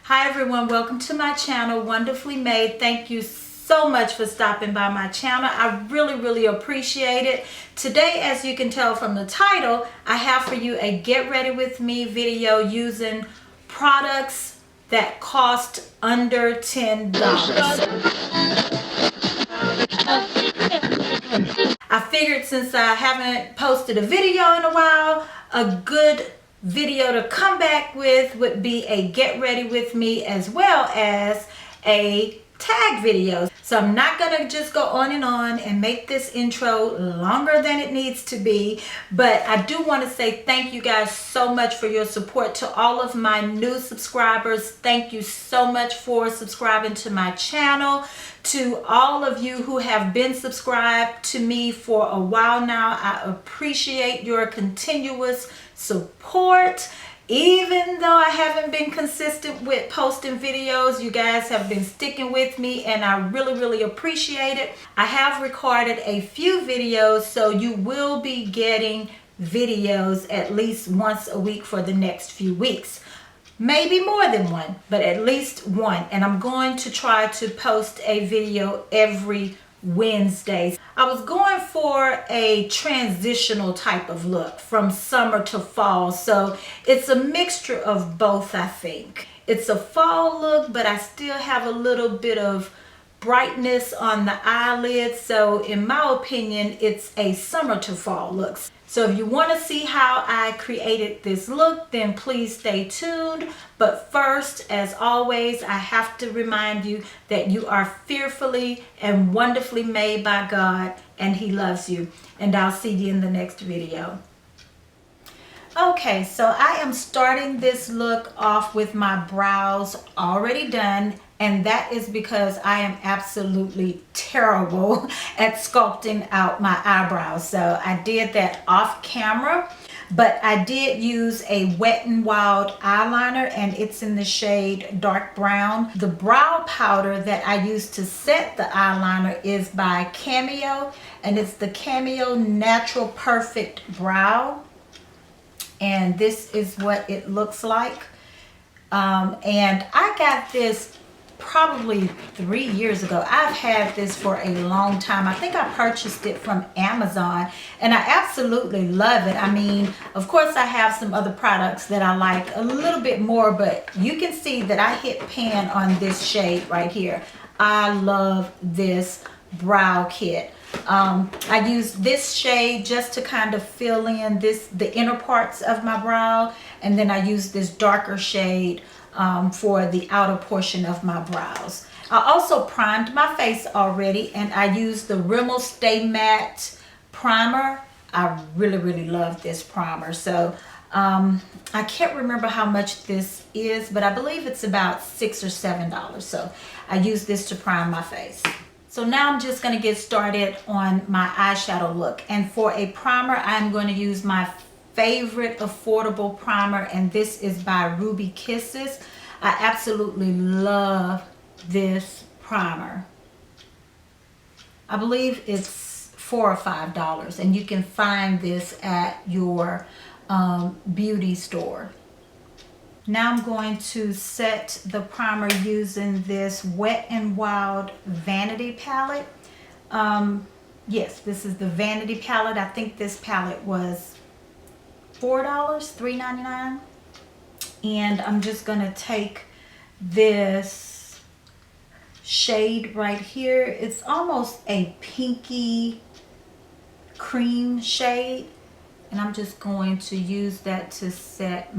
Hi everyone, welcome to my channel, Wonderfully Made. Thank you so much for stopping by my channel. I really appreciate it. Today, as you can tell from the title, I have for you a get ready with me video using products that cost under $10. I figured since I haven't posted a video in a while, a good video to come back with would be a get ready with me as well as a tag video. So I'm not gonna just go on and make this intro longer than it needs to be, but I do want to say thank you guys so much for your support. To all of my new subscribers, thank you so much for subscribing to my channel. To all of you who have been subscribed to me for a while now, I appreciate your continuous support. Even though I haven't been consistent with posting videos, you guys have been sticking with me and I really appreciate it. I have recorded a few videos, so you will be getting videos at least once a week for the next few weeks. Maybe more than one, but at least one. And I'm going to try to post a video every Wednesdays. I was going for a transitional type of look from summer to fall, so it's a mixture of both. I think it's a fall look, but I still have a little bit of brightness on the eyelids, so in my opinion it's a summer to fall look. So if you want to see how I created this look, then please stay tuned. But first, as always, I have to remind you that you are fearfully and wonderfully made by God, and He loves you. And I'll see you in the next video. Okay, so I am starting this look off with my brows already done, and that is because I am absolutely terrible at sculpting out my eyebrows. So I did that off camera, but I did use a Wet n Wild eyeliner, and it's in the shade dark brown. The brow powder that I use to set the eyeliner is by Cameo, and it's the Cameo Natural Perfect Brow. And this is what it looks like. And I got this probably 3 years ago. I've had this for a long time. I think I purchased it from Amazon and I absolutely love it. I mean, of course I have some other products that I like a little bit more, but you can see that I hit pan on this shade right here. I love this brow kit. I use this shade just to kind of fill in the inner parts of my brow, and then I use this darker shade for the outer portion of my brows. I also primed my face already, and I used the Rimmel Stay Matte primer. I really love this primer. So I can't remember how much this is, but I believe it's about $6 or $7. So I use this to prime my face. So now I'm just going to get started on my eyeshadow look. And for a primer, I'm going to use my favorite affordable primer, and this is by Ruby Kisses. I absolutely love this primer. I believe it's $4 or $5, and you can find this at your beauty store. Now I'm going to set the primer using this Wet n Wild Vanity palette. Yes, this is the Vanity palette. I think this palette was $4, $3.99. And I'm just going to take this shade right here. It's almost a pinky cream shade. And I'm just going to use that to set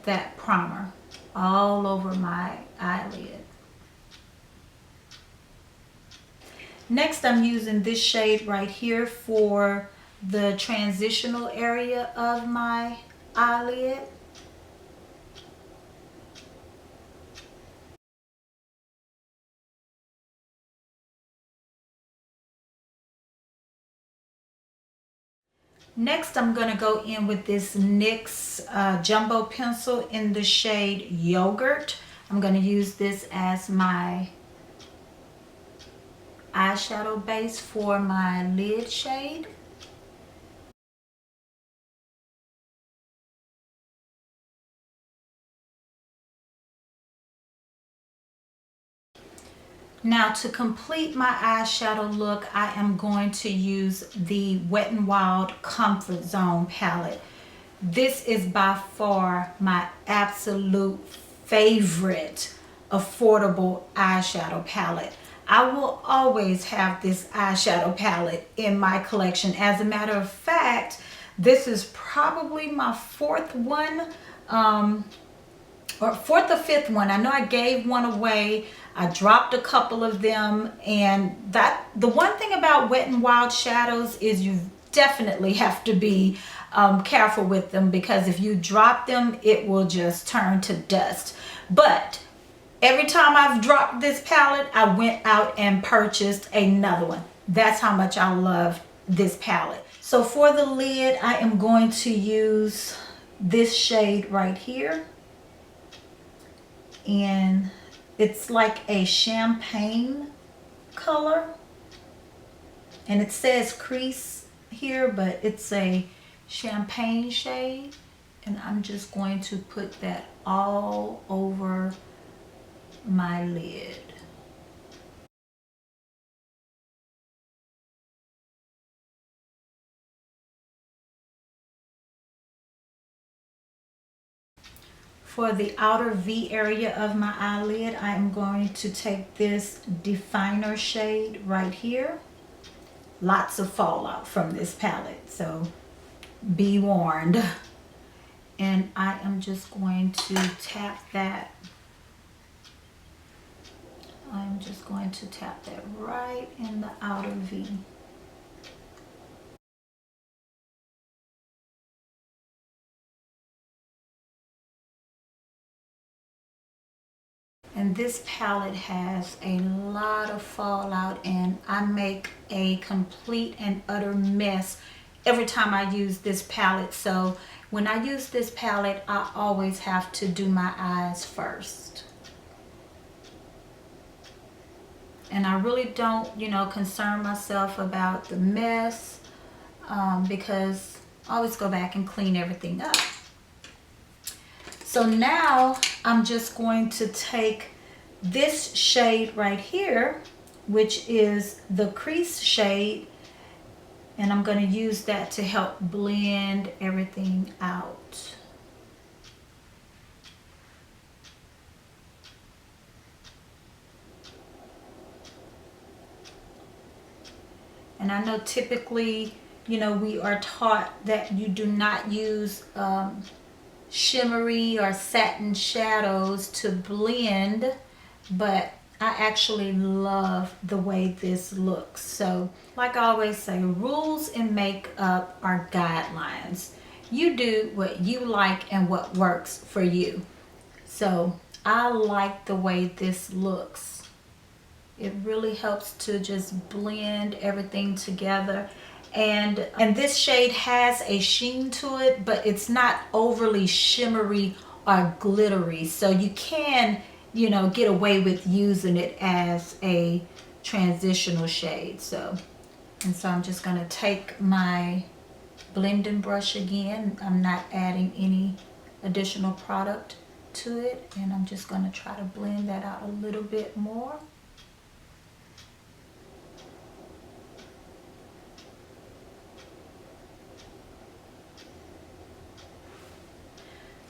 that primer all over my eyelid. Next, I'm using this shade right here for the transitional area of my eyelid. Next, I'm going to go in with this NYX Jumbo Pencil in the shade Yogurt. I'm going to use this as my eyeshadow base for my lid shade. Now to complete my eyeshadow look, I am going to use the Wet n Wild Comfort Zone palette. This is by far my absolute favorite affordable eyeshadow palette. I will always have this eyeshadow palette in my collection. As a matter of fact, this is probably my fourth one, or fourth or fifth one. I know I gave one away. I dropped a couple of them, and the one thing about Wet n Wild shadows is you definitely have to be careful with them, because if you drop them, it will just turn to dust. But every time I've dropped this palette, I went out and purchased another one. That's how much I love this palette. So for the lid, I am going to use this shade right here. And it's like a champagne color. And it says crease here, but it's a champagne shade. And I'm just going to put that all over my lid. For the outer V area of my eyelid, I am going to take this definer shade right here. Lots of fallout from this palette, so be warned. And I am just going to tap that. I'm just going to tap that right in the outer V. And this palette has a lot of fallout, and I make a complete and utter mess every time I use this palette. So when I use this palette, I always have to do my eyes first. And I really don't, concern myself about the mess, because I always go back and clean everything up. So now I'm just going to take this shade right here, which is the crease shade, and I'm going to use that to help blend everything out. And I know typically, we are taught that you do not use shimmery or satin shadows to blend, but I actually love the way this looks. So like I always say, rules in makeup are guidelines. You do what you like and what works for you. So I like the way this looks. It really helps to just blend everything together. And this shade has a sheen to it, but it's not overly shimmery or glittery. So you can, get away with using it as a transitional shade. So I'm just going to take my blending brush again. I'm not adding any additional product to it. And I'm just going to try to blend that out a little bit more.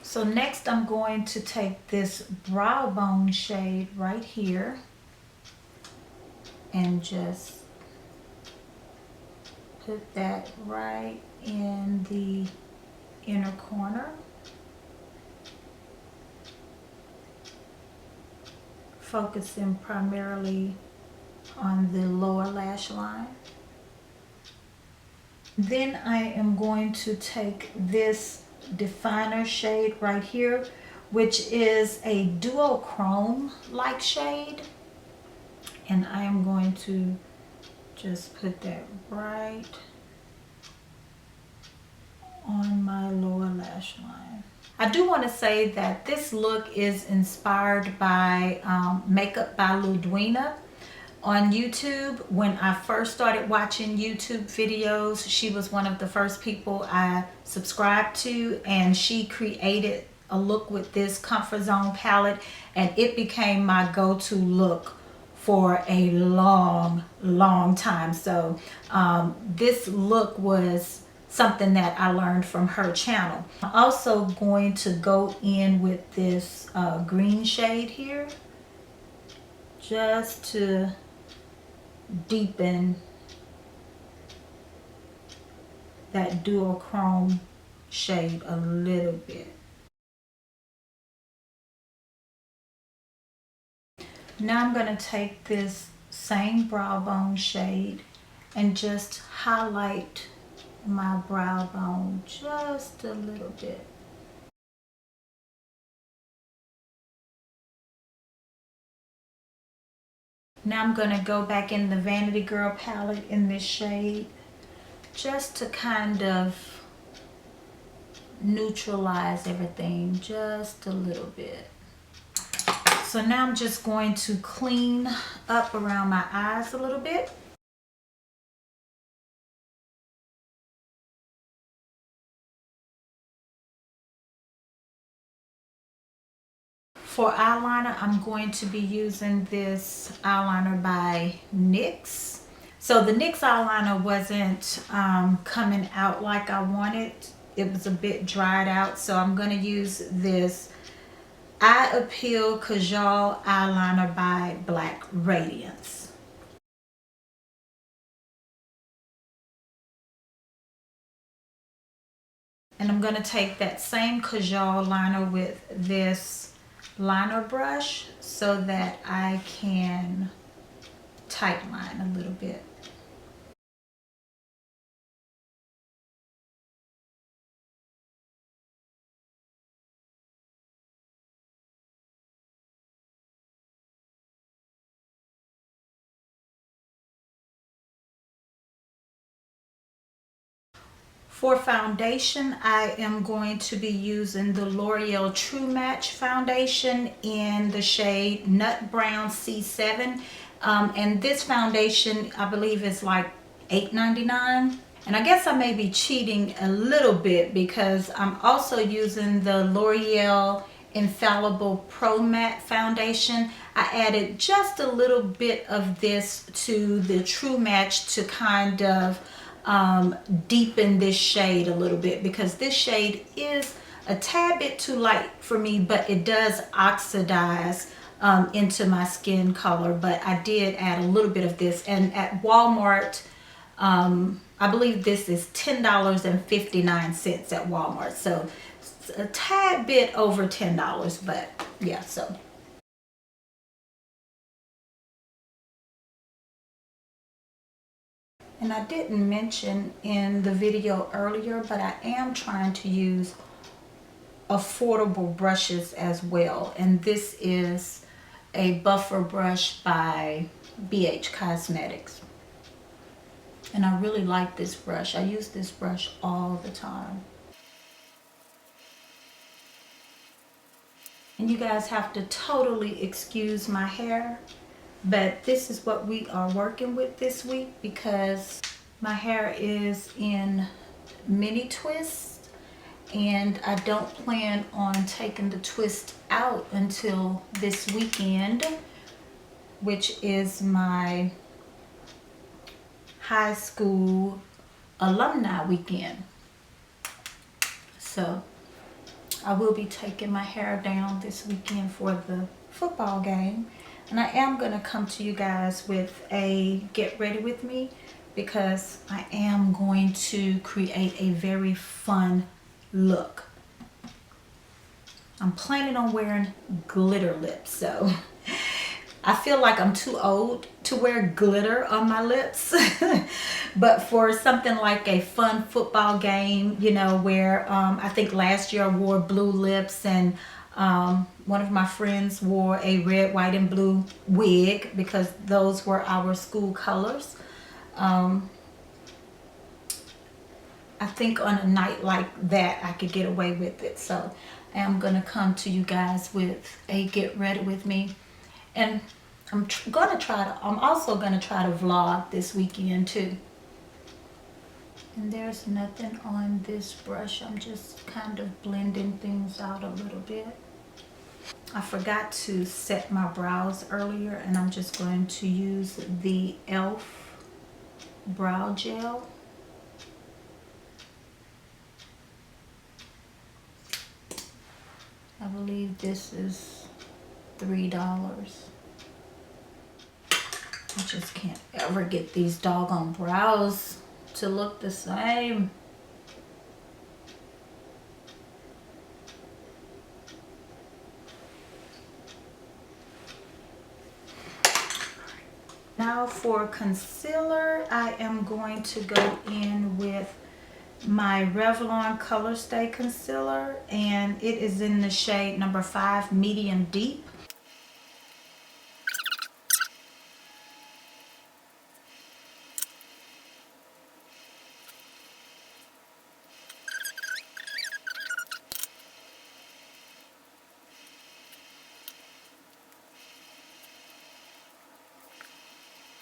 So next I'm going to take this brow bone shade right here and just put that right in the inner corner. Focusing primarily on the lower lash line. Then I am going to take this definer shade right here, which is a duochrome like shade, and I am going to just put that right on my lower lash line. I do want to say that this look is inspired by Makeup by Ludwina on YouTube. When I first started watching YouTube videos, she was one of the first people I subscribed to, and she created a look with this Comfort Zone palette, and it became my go-to look for a long time. So this look was something that I learned from her channel. I'm also going to go in with this green shade here just to deepen that duochrome shade a little bit. Now I'm going to take this same brow bone shade and just highlight my brow bone just a little bit. Now I'm going to go back in the Vanity Girl palette in this shade just to kind of neutralize everything just a little bit. So now I'm just going to clean up around my eyes a little bit. For eyeliner, I'm going to be using this eyeliner by NYX. So the NYX eyeliner wasn't coming out like I wanted. It was a bit dried out. So I'm going to use this Eye Appeal Kajal eyeliner by Black Radiance. And I'm going to take that same Kajal liner with this liner brush so that I can tight line a little bit. For foundation, I am going to be using the L'Oreal True Match foundation in the shade Nut Brown C7. And this foundation, I believe, is like $8.99. And I guess I may be cheating a little bit because I'm also using the L'Oreal Infallible Pro Matte foundation. I added just a little bit of this to the True Match to kind of deepen this shade a little bit, because this shade is a tad bit too light for me, but it does oxidize into my skin color. But I did add a little bit of this, and at Walmart, I believe this is $10.59 at Walmart, so it's a tad bit over $10, but yeah. So and I didn't mention in the video earlier, but I am trying to use affordable brushes as well. And this is a buffer brush by BH Cosmetics. And I really like this brush. I use this brush all the time. And you guys have to totally excuse my hair, but this is what we are working with this week because my hair is in mini twists and I don't plan on taking the twist out until this weekend, which is my high school alumni weekend. So I will be taking my hair down this weekend for the football game. And I am going to come to you guys with a get ready with me because I am going to create a very fun look. I'm planning on wearing glitter lips, so I feel like I'm too old to wear glitter on my lips. But for something like a fun football game, you know, where I think last year I wore blue lips, and one of my friends wore a red, white, and blue wig because those were our school colors. I think on a night like that I could get away with it. So I am going to come to you guys with a get ready with me. And I'm also going to try to vlog this weekend too. And there's nothing on this brush. I'm just kind of blending things out a little bit. I forgot to set my brows earlier, and I'm just going to use the e.l.f. brow gel. I believe this is $3. I just can't ever get these doggone brows to look the same. Now for concealer, I am going to go in with my Revlon Color Stay Concealer, and it is in the shade number 5 Medium Deep.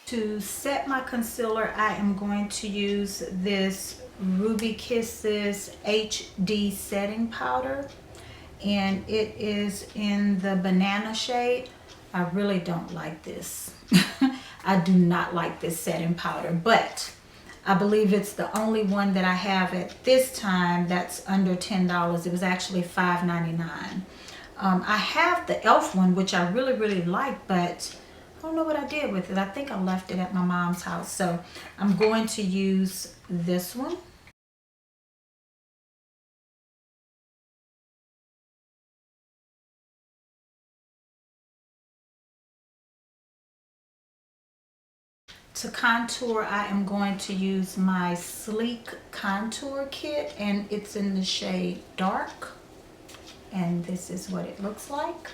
To set my concealer, I am going to use this Ruby Kisses HD setting powder, and it is in the banana shade. I really don't like this. I do not like this setting powder, but I believe it's the only one that I have at this time that's under $10. It was actually $5.99. I have the e.l.f. one, which I really like, but I don't know what I did with it. I think I left it at my mom's house. So I'm going to use this one. To contour, I am going to use my Sleek Contour Kit, and it's in the shade Dark. And this is what it looks like.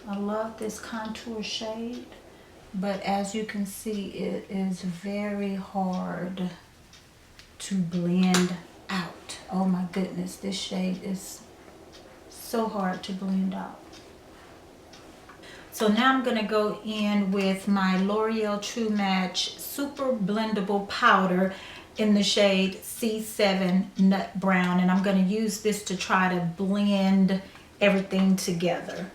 I love this contour shade, but as you can see, it is very hard to blend out. Oh my goodness, this shade is so hard to blend out. So now I'm going to go in with my L'Oreal True Match Super Blendable Powder in the shade C7 Nut Brown, and I'm going to use this to try to blend everything together.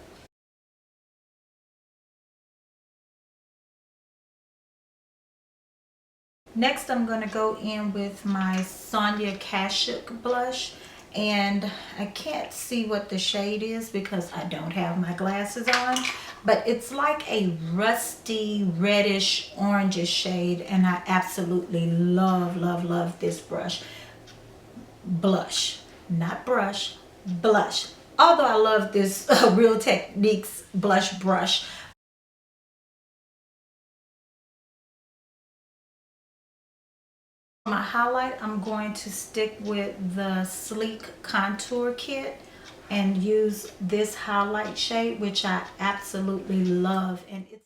Next, I'm going to go in with my Sonia Kashuk blush, and I can't see what the shade is because I don't have my glasses on, but it's like a rusty reddish orangish shade, and I absolutely love this blush, not brush, blush. Although I love this Real Techniques blush brush. For my highlight, I'm going to stick with the Sleek Contour Kit and use this highlight shade, which I absolutely love. And it's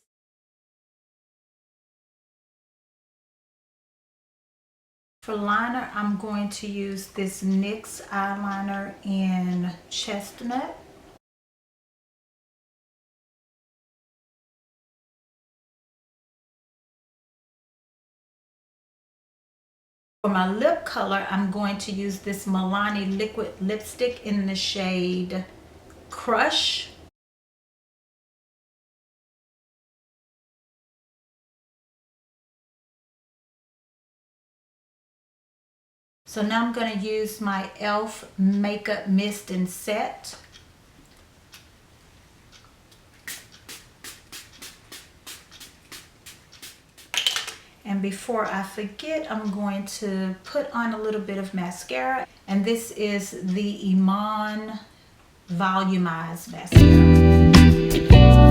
for liner, I'm going to use this NYX eyeliner in Chestnut. For my lip color, I'm going to use this Milani liquid lipstick in the shade Crush. So now I'm going to use my e.l.f. Makeup Mist and Set. And before I forget, I'm going to put on a little bit of mascara. And this is the Iman Volumizing Mascara.